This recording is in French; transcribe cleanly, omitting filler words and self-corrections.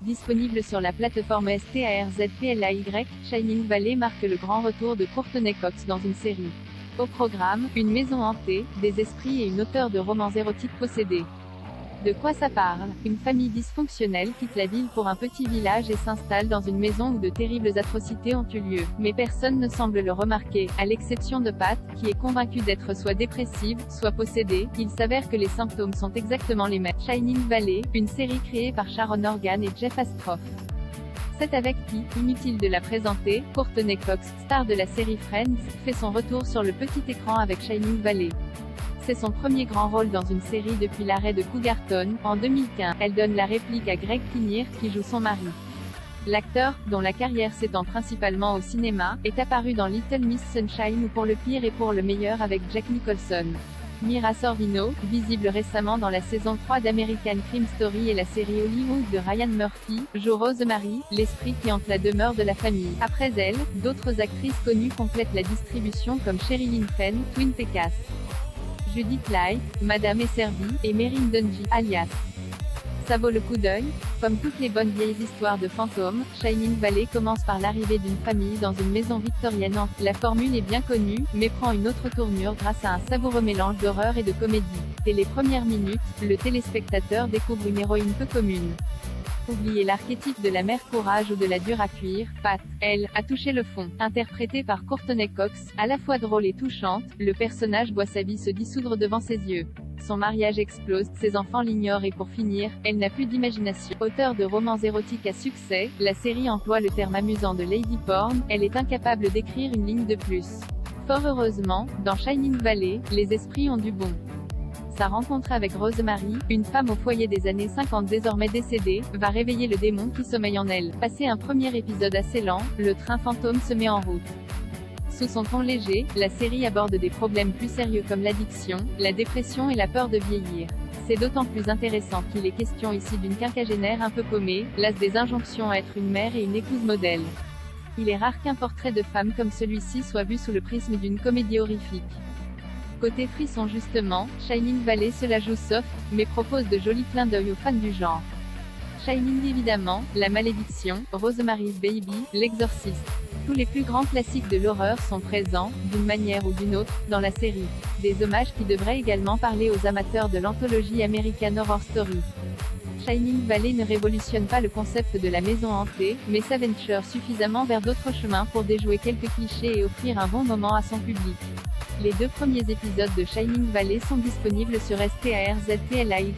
Disponible sur la plateforme STARZPLAY, Shining Valley marque le grand retour de Courtney Cox dans une série. Au programme, une maison hantée, des esprits et une auteure de romans érotiques possédés. De quoi ça parle? Une famille dysfonctionnelle quitte la ville pour un petit village et s'installe dans une maison où de terribles atrocités ont eu lieu. Mais personne ne semble le remarquer, à l'exception de Pat, qui est convaincue d'être soit dépressive, soit possédée. Il s'avère que les symptômes sont exactement les mêmes. Shining Valley, une série créée par Sharon Horgan et Jeff Astrof. C'est avec qui, inutile de la présenter, Courtney Cox, star de la série Friends, fait son retour sur le petit écran avec Shining Valley. C'est son premier grand rôle dans une série depuis l'arrêt de Cougarton, en 2015. Elle donne la réplique à Greg Kinnear, qui joue son mari. L'acteur, dont la carrière s'étend principalement au cinéma, est apparu dans Little Miss Sunshine ou Pour le pire et pour le meilleur avec Jack Nicholson. Mira Sorvino, visible récemment dans la saison 3 d'American Crime Story et la série Hollywood de Ryan Murphy, joue Rosemary, l'esprit qui hante la demeure de la famille. Après elle, d'autres actrices connues complètent la distribution comme Sherilyn Fenn, Twin Peaks, Judith Light, Madame est servie, et Meryn Dungey, alias. Ça vaut le coup d'œil? Comme toutes les bonnes vieilles histoires de fantômes, Shining Valley commence par l'arrivée d'une famille dans une maison victorienne. La formule est bien connue, mais prend une autre tournure grâce à un savoureux mélange d'horreur et de comédie. Dès les premières minutes, le téléspectateur découvre une héroïne peu commune. Oubliez l'archétype de la mère courage ou de la dure à cuire, Pat, elle, a touché le fond. Interprétée par Courtney Cox, à la fois drôle et touchante, le personnage voit sa vie se dissoudre devant ses yeux. Son mariage explose, ses enfants l'ignorent et pour finir, elle n'a plus d'imagination. Auteure de romans érotiques à succès, la série emploie le terme amusant de lady porn, elle est incapable d'écrire une ligne de plus. Fort heureusement, dans Shining Valley, les esprits ont du bon. Sa rencontre avec Rosemary, une femme au foyer des années 50 désormais décédée, va réveiller le démon qui sommeille en elle. Passé un premier épisode assez lent, le train fantôme se met en route. Sous son ton léger, la série aborde des problèmes plus sérieux comme l'addiction, la dépression et la peur de vieillir. C'est d'autant plus intéressant qu'il est question ici d'une quinquagénaire un peu paumée, lasse des injonctions à être une mère et une épouse modèle. Il est rare qu'un portrait de femme comme celui-ci soit vu sous le prisme d'une comédie horrifique. Côté frisson justement, Shining Valley se la joue soft, mais propose de jolis clins d'œil aux fans du genre. Shining évidemment, La Malédiction, Rosemary's Baby, L'Exorciste. Tous les plus grands classiques de l'horreur sont présents, d'une manière ou d'une autre, dans la série. Des hommages qui devraient également parler aux amateurs de l'anthologie American Horror Story. Shining Valley ne révolutionne pas le concept de la maison hantée, mais s'aventure suffisamment vers d'autres chemins pour déjouer quelques clichés et offrir un bon moment à son public. Les 2 premiers épisodes de Shining Valley sont disponibles sur STARZPLAY.